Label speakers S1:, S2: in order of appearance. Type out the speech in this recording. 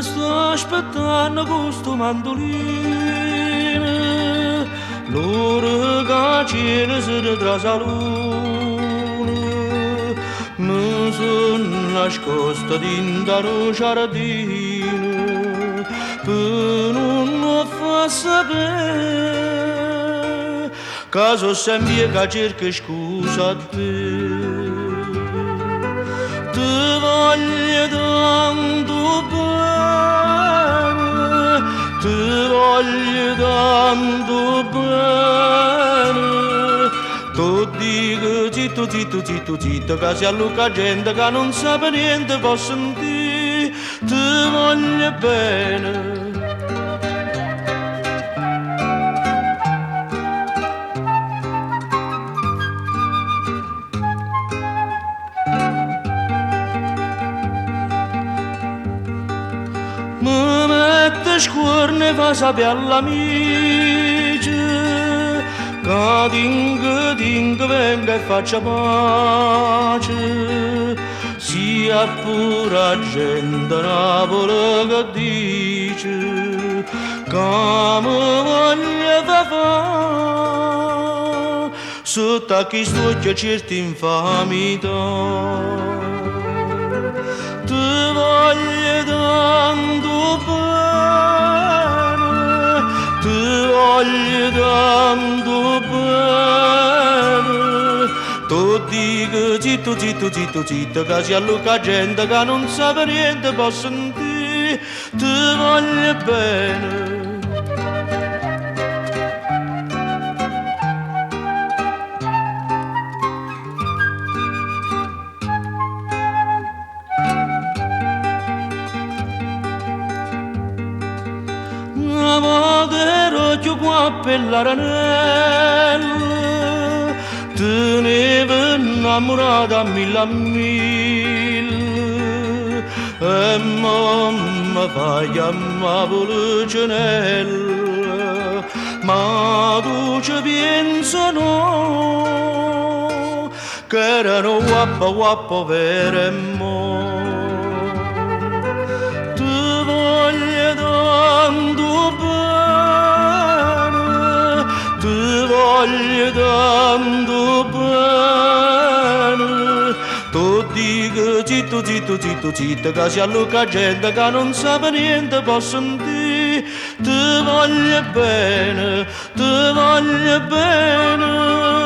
S1: sto aspettando questo mandolino, l'ora che cielo si ritrasa luna, mi sono nascosta dentro un giardino, per non far sapere, che sono sempre che cerco scusa a te. Ti voglio tanto bene, ti voglio tanto bene. Tu dico zitto, zitto, zitto, zitto, che si alluca gente che non sa per niente può sentire. Ti voglio bene. Mi mette scuorne e fa sapere all'amici che tingo venga e faccia pace, sia pure gente Napoli che dice che mi voglia fa sotto a chi studia certi infamità. Ti voglio tanto bene, ti voglio tanto bene. Tu dico zitto, zitto, zitto, zitto, che si alluca gente che non sa per niente può sentire. Ti voglio bene. Una volta ero più qua per l'aranello, tenevo innamorata a mille, e mamma fa chiamare Policinella, ma tu ci pensi no, che erano guappa guappa vere e mo. Ti voglio tanto bene, ti voglio tanto bene. Tu dico zitto, zitto, zitto, zitto, che si alluca gente che non sa per niente può sentire. Ti voglio bene, ti voglio bene.